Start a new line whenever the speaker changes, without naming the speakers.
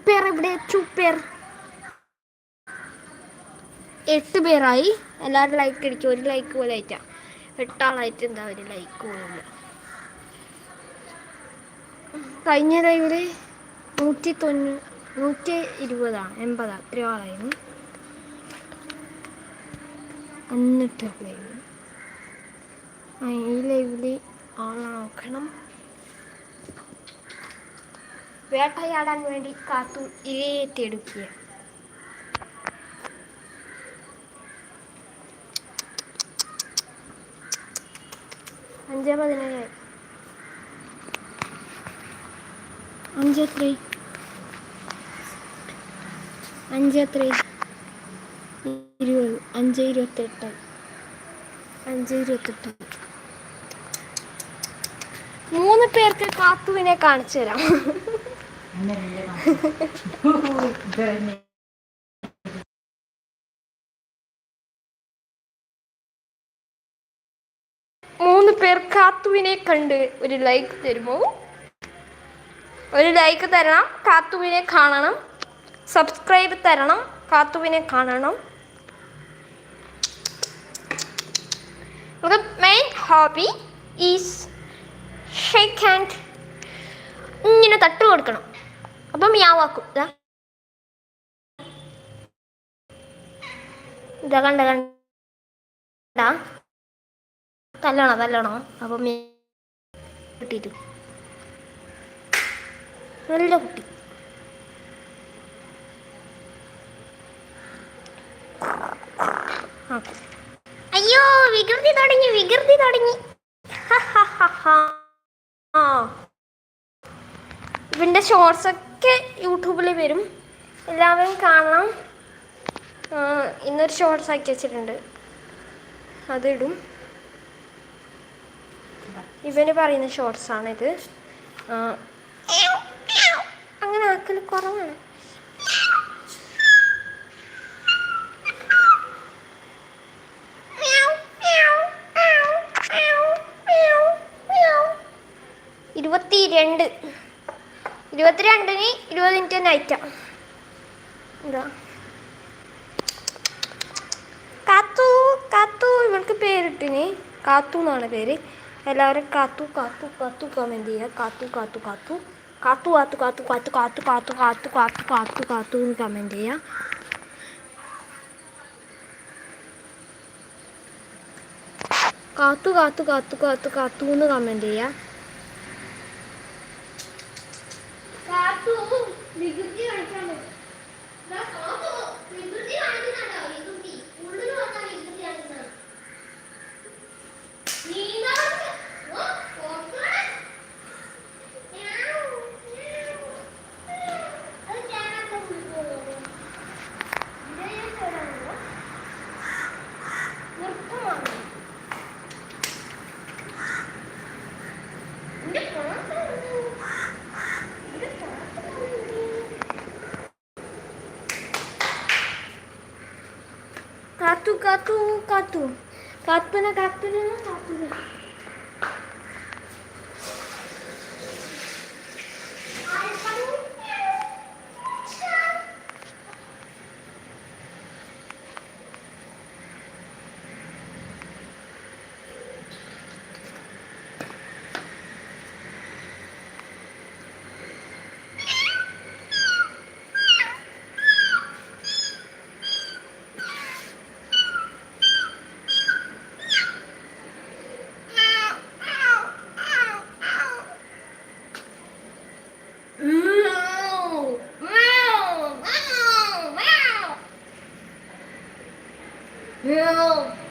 പേർ എവിടെ? 2 പേർ. 8 പേരായി. എല്ലാവരും ലൈക്ക് അടിക്കും. ഒരു ലൈക്ക് പോലെ ആയിട്ടാ. 8 ആളായിട്ട് എന്താ ഒരു ലൈക്ക് പോലില്ല. കഴിഞ്ഞ ലൈവില് 120 80 അത്ര ആളായിരുന്നു. എന്നിട്ട് ഈ ലൈവില് ആളാക്കണം. വേട്ടയാടാൻ വേണ്ടി കാത്തു ഇരയെടുക്കുക. 5:17 5:3 5:3 20 5:28 5:28 3 പേർക്ക് കാത്തുവിനെ കാണിച്ചു തരാം. മൂന്ന് പേർ കാത്തുവിനെ കണ്ട് ഒരു ലൈക്ക് തരുമോ? ഒരു ലൈക്ക് തരണം. കാത്തുവിനെ കാണണം. സബ്സ്ക്രൈബ് തരണം. കാത്തുവിനെ കാണണം. Main hobby is shake hand. ഇങ്ങനെ തട്ട് കൊടുക്കണം. അപ്പം യാവാക്കും. ഇതാ കണ്ട തല്ലണോ. അപ്പം കിട്ടിയിട്ട് നല്ല കുട്ടി. അയ്യോ വികൃതി തുടങ്ങി. ഇവൻ്റെ ഷോർട്സ് ഒക്കെ യൂട്യൂബിൽ വരും. എല്ലാവരും കാണണം. ഇന്നൊരു ഷോർട്സ് ആക്കി വെച്ചിട്ടുണ്ട്. അതിടും. ഇവന് പറയുന്ന ഷോർട്സാണിത്. അങ്ങനെ ആക്കൽ കുറവാണ്. ഇരുപത്തിരണ്ടിന് 20 മിനിറ്റ് നൈറ്റാ. എന്താ കാത്തു ഇവൾക്ക് പേരിട്ടിന്. കാത്തു എന്നാണ് പേര്. എല്ലാവരും കാത്തു കമൻറ്റ് ചെയ്യുക. കാത്തു എന്ന് കമൻറ്റ് ചെയ്യുക. കാത്തു എന്ന് കമൻറ്റ് ചെയ്യുക. കാത്തുന No.